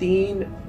3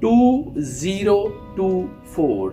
2024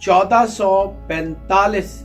1445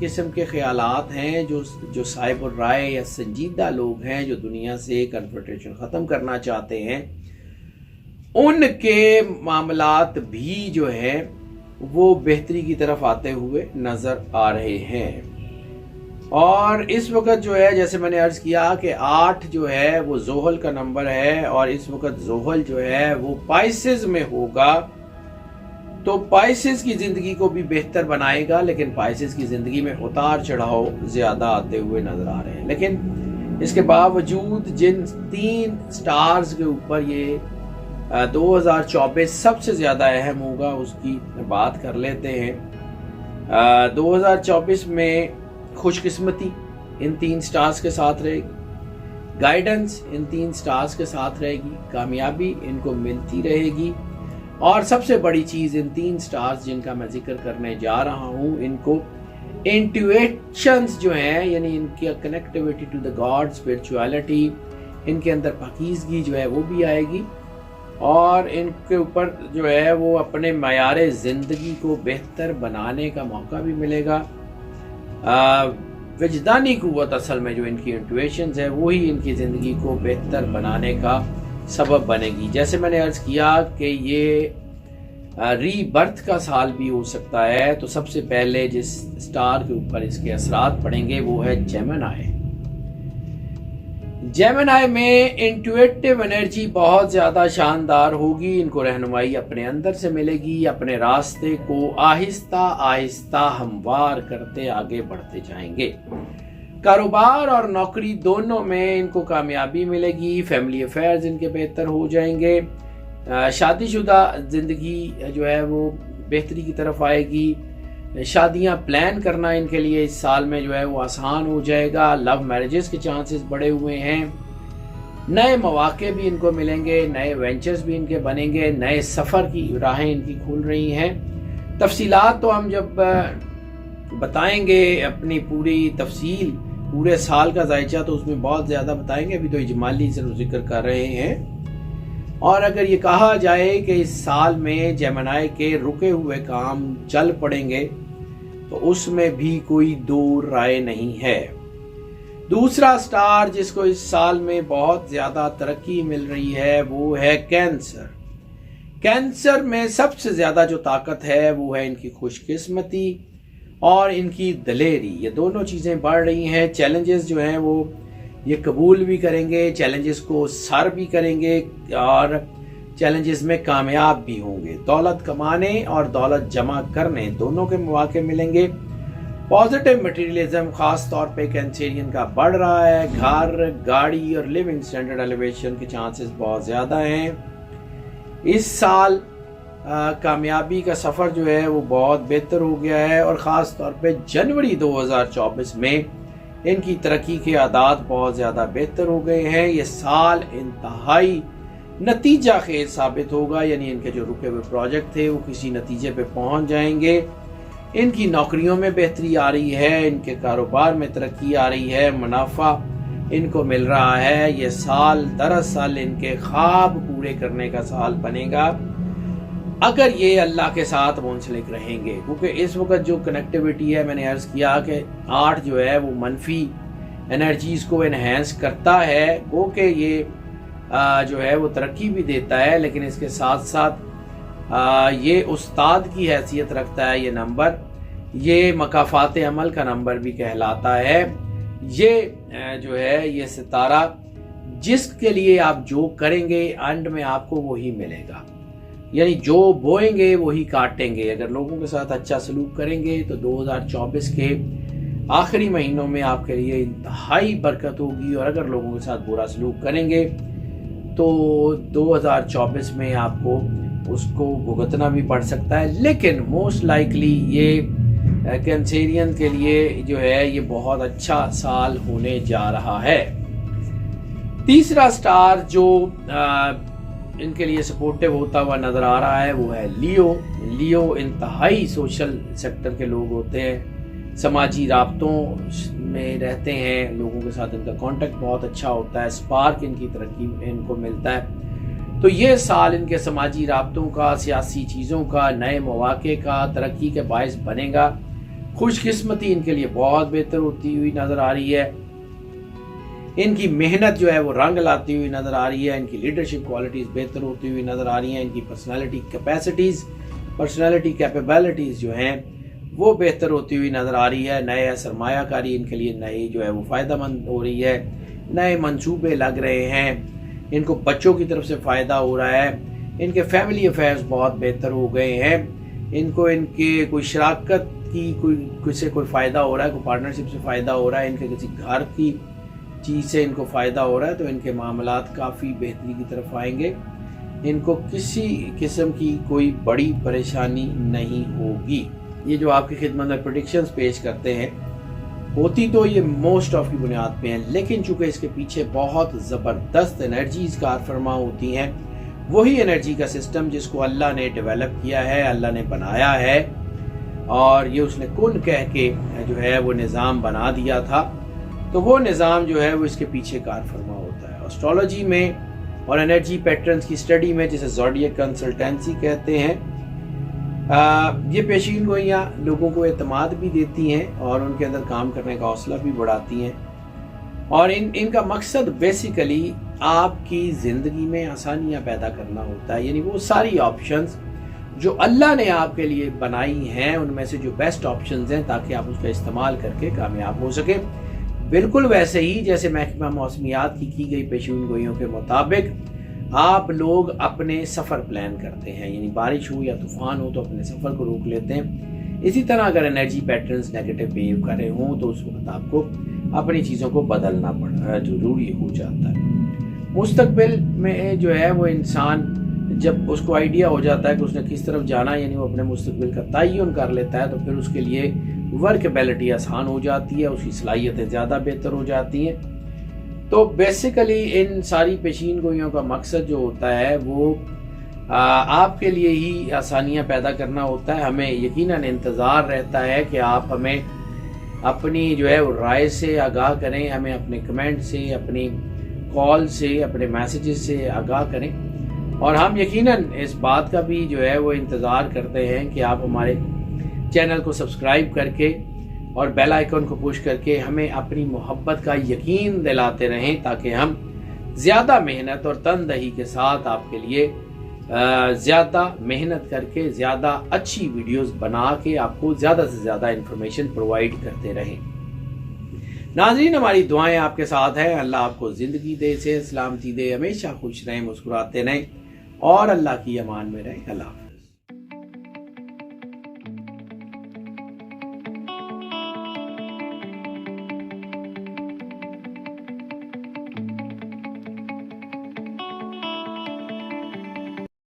قسم کے خیالات ہیں جو صاحب الرائے یا سنجیدہ لوگ ہیں جو دنیا سے کنفرنٹیشن ختم کرنا چاہتے ہیں، ان کے معاملات بھی جو ہیں وہ بہتری کی طرف آتے ہوئے نظر آ رہے ہیں۔ اور اس وقت جو ہے جیسے میں نے عرض کیا کہ 8 جو ہے وہ زحل کا نمبر ہے، اور اس وقت زحل جو ہے وہ پائسز میں ہوگا، تو پائسز کی زندگی کو بھی بہتر بنائے گا، لیکن پائسز کی زندگی میں اتار چڑھاؤ زیادہ آتے ہوئے نظر آ رہے ہیں۔ لیکن اس کے باوجود جن 3 سٹارز کے اوپر یہ 2024 سب سے زیادہ اہم ہوگا اس کی بات کر لیتے ہیں۔ 2024 میں خوش قسمتی ان 3 سٹارز کے ساتھ رہے گی، گائیڈنس ان 3 سٹارز کے ساتھ رہے گی، کامیابی ان کو ملتی رہے گی، اور سب سے بڑی چیز ان 3 سٹارز جن کا میں ذکر کرنے جا رہا ہوں، ان کو انٹویشنز جو ہیں، یعنی ان کی connectivity to the God, spirituality, ان کے اندر پاکیزگی جو ہے وہ بھی آئے گی، اور ان کے اوپر جو ہے وہ اپنے معیار زندگی کو بہتر بنانے کا موقع بھی ملے گا۔ وجدانی قوت اصل میں جو ان کی انٹویشنز ہے وہی ان کی زندگی کو بہتر بنانے کا سبب بنے گی۔ جیسے میں نے عرض کیا کہ یہ ری برتھ کا سال بھی ہو سکتا ہے، تو سب سے پہلے جس سٹار کے اوپر اس کے اثرات پڑیں گے وہ ہے جیمنائی۔ جیمنائی میں انٹویٹیو انرجی بہت زیادہ شاندار ہوگی، ان کو رہنمائی اپنے اندر سے ملے گی، اپنے راستے کو آہستہ آہستہ ہموار کرتے آگے بڑھتے جائیں گے۔ کاروبار اور نوکری دونوں میں ان کو کامیابی ملے گی، فیملی افیئرز ان کے بہتر ہو جائیں گے، شادی شدہ زندگی جو ہے وہ بہتری کی طرف آئے گی، شادیاں پلان کرنا ان کے لیے اس سال میں جو ہے وہ آسان ہو جائے گا، لو میرجز کے چانسز بڑے ہوئے ہیں، نئے مواقع بھی ان کو ملیں گے، نئے وینچرز بھی ان کے بنیں گے، نئے سفر کی راہیں ان کی کھل رہی ہیں۔ تفصیلات تو ہم جب بتائیں گے اپنی پوری تفصیل، پورے سال کا ذائچہ تو اس میں بہت زیادہ بتائیں گے، ابھی تو اجمالی ضرور ذکر کر رہے ہیں۔ اور اگر یہ کہا جائے کہ اس سال میں جیمنائی کے رکے ہوئے کام چل پڑیں گے تو اس میں بھی کوئی دو رائے نہیں ہے۔ دوسرا سٹار جس کو اس سال میں بہت زیادہ ترقی مل رہی ہے وہ ہے کینسر۔ کینسر میں سب سے زیادہ جو طاقت ہے وہ ہے ان کی خوش قسمتی اور ان کی دلیری، یہ دونوں چیزیں بڑھ رہی ہیں۔ چیلنجز جو ہیں وہ یہ قبول بھی کریں گے، چیلنجز کو سر بھی کریں گے اور چیلنجز میں کامیاب بھی ہوں گے۔ دولت کمانے اور دولت جمع کرنے دونوں کے مواقع ملیں گے۔ پازیٹیو مٹیریلزم خاص طور پہ کینسیرین کا بڑھ رہا ہے، گھر، گاڑی اور لیونگ سٹینڈرڈ ایلیویشن کے چانسز بہت زیادہ ہیں۔ اس سال کامیابی کا سفر جو ہے وہ بہت بہتر ہو گیا ہے، اور خاص طور پہ جنوری 2024 میں ان کی ترقی کے اعداد بہت زیادہ بہتر ہو گئے ہیں۔ یہ سال انتہائی نتیجہ خیز ثابت ہوگا، یعنی ان کے جو رکے ہوئے پروجیکٹ تھے وہ کسی نتیجے پہ پہنچ جائیں گے۔ ان کی نوکریوں میں بہتری آ رہی ہے، ان کے کاروبار میں ترقی آ رہی ہے، منافع ان کو مل رہا ہے۔ یہ سال دراصل ان کے خواب پورے کرنے کا سال بنے گا اگر یہ اللہ کے ساتھ منسلک رہیں گے، کیونکہ اس وقت جو کنیکٹیوٹی ہے، میں نے عرض کیا کہ 8 جو ہے وہ منفی انرجیز کو انہینس کرتا ہے، وہ کہ یہ جو ہے وہ ترقی بھی دیتا ہے، لیکن اس کے ساتھ ساتھ یہ استاد کی حیثیت رکھتا ہے۔ یہ نمبر یہ مکافات عمل کا نمبر بھی کہلاتا ہے۔ یہ جو ہے یہ ستارہ جس کے لیے آپ جو کریں گے اینڈ میں آپ کو وہی ملے گا، یعنی جو بوئیں گے وہی کاٹیں گے۔ اگر لوگوں کے ساتھ اچھا سلوک کریں گے تو 2024 کے آخری مہینوں میں آپ کے لیے انتہائی برکت ہوگی، اور اگر لوگوں کے ساتھ برا سلوک کریں گے تو 2024 میں آپ کو اس کو بھگتنا بھی پڑ سکتا ہے۔ لیکن موسٹ لائکلی یہ کینسیرین کے لیے جو ہے یہ بہت اچھا سال ہونے جا رہا ہے۔ تیسرا سٹار جو ان کے لیے سپورٹیو ہوتا ہوا نظر آ رہا ہے وہ ہے لیو۔ لیو انتہائی سوشل سیکٹر کے لوگ ہوتے ہیں، سماجی رابطوں میں رہتے ہیں، لوگوں کے ساتھ ان کا کانٹیکٹ بہت اچھا ہوتا ہے، سپارک ان کی ترقی ان کو ملتا ہے۔ تو یہ سال ان کے سماجی رابطوں کا، سیاسی چیزوں کا، نئے مواقع کا، ترقی کے باعث بنے گا۔ خوش قسمتی ان کے لیے بہت بہتر ہوتی ہوئی نظر آ رہی ہے، ان کی محنت جو ہے وہ رنگ لاتی ہوئی نظر آ رہی ہے، ان کی لیڈرشپ کوالٹیز بہتر ہوتی ہوئی نظر آ رہی ہیں، ان کی پرسنالٹی کیپیبلٹیز جو ہیں وہ بہتر ہوتی ہوئی نظر آ رہی ہے، نئے سرمایہ کاری ان کے لیے نئی جو ہے وہ فائدہ مند ہو رہی ہے، نئے منصوبے لگ رہے ہیں، ان کو بچوں کی طرف سے فائدہ ہو رہا ہے، ان کے فیملی افیئرز بہت بہتر ہو گئے ہیں، ان کو ان کے کوئی شراکت کی کوئی فائدہ ہو رہا ہے، کوئی پارٹنرشپ سے فائدہ ہو رہا ہے، ان کے کسی گھر کی چیز سے ان کو فائدہ ہو رہا ہے، تو ان کے معاملات کافی بہتری کی طرف آئیں گے، ان کو کسی قسم کی کوئی بڑی پریشانی نہیں ہوگی۔ یہ جو آپ کی خدمت میں پریڈکشنز پیش کرتے ہیں ہوتی تو یہ موسٹ آف کی بنیاد پہ ہیں، لیکن چونکہ اس کے پیچھے بہت زبردست انرجیز کار فرما ہوتی ہیں، وہی انرجی کا سسٹم جس کو اللہ نے ڈیولپ کیا ہے، اللہ نے بنایا ہے، اور یہ اس نے کن کہہ کے جو ہے وہ نظام بنا دیا تھا، تو وہ نظام جو ہے وہ اس کے پیچھے کار فرما ہوتا ہے۔ اسٹرالوجی میں اور انرجی پیٹرنز کی سٹڈی میں، جسے زوڈیک کنسلٹنسی کہتے ہیں، یہ پیشین گوئیاں لوگوں کو اعتماد بھی دیتی ہیں اور ان کے اندر کام کرنے کا حوصلہ بھی بڑھاتی ہیں، اور ان کا مقصد بیسیکلی آپ کی زندگی میں آسانیاں پیدا کرنا ہوتا ہے، یعنی وہ ساری آپشنز جو اللہ نے آپ کے لیے بنائی ہیں ان میں سے جو بیسٹ آپشنز ہیں، تاکہ آپ اس کا استعمال کر کے کامیاب ہو سکیں۔ بالکل ویسے ہی جیسے محکمہ موسمیات کی گئی پیشین گوئیوں کے مطابق آپ لوگ اپنے سفر پلان کرتے ہیں، یعنی بارش ہو یا طوفان ہو تو اپنے سفر کو روک لیتے ہیں، اسی طرح اگر انرجی پیٹرنز نیگیٹو بہیو کر رہے ہوں تو اس وقت آپ کو اپنی چیزوں کو بدلنا ضروری ہو جاتا ہے۔ مستقبل میں جو ہے وہ انسان جب اس کو آئیڈیا ہو جاتا ہے کہ اس نے کس طرف جانا، یعنی وہ اپنے مستقبل کا تعین کر لیتا ہے، تو پھر اس کے لیے ورکیبلٹی آسان ہو جاتی ہے، اس کی صلاحیتیں زیادہ بہتر ہو جاتی ہیں۔ تو بیسیکلی ان ساری پیشین گوئیوں کا مقصد جو ہوتا ہے وہ آپ کے لیے ہی آسانیاں پیدا کرنا ہوتا ہے۔ ہمیں یقیناً انتظار رہتا ہے کہ آپ ہمیں اپنی جو ہے رائے سے آگاہ کریں، ہمیں اپنے کمنٹ سے، اپنی کال سے، اپنے میسیجز سے آگاہ کریں، اور ہم یقیناً اس بات کا بھی جو ہے وہ انتظار کرتے ہیں کہ آپ ہمارے چینل کو سبسکرائب کر کے اور بیل آئیکن کو پش کر کے ہمیں اپنی محبت کا یقین دلاتے رہیں، تاکہ ہم زیادہ محنت اور تندہی کے ساتھ آپ کے لیے زیادہ محنت کر کے زیادہ اچھی ویڈیوز بنا کے آپ کو زیادہ سے زیادہ انفارمیشن پرووائڈ کرتے رہیں۔ ناظرین، ہماری دعائیں آپ کے ساتھ ہیں، اللہ آپ کو زندگی دے، صحت سلامتی دے، ہمیشہ خوش رہیں، مسکراتے رہیں اور اللہ کی امان میں رہیں۔ اللہ حافظ۔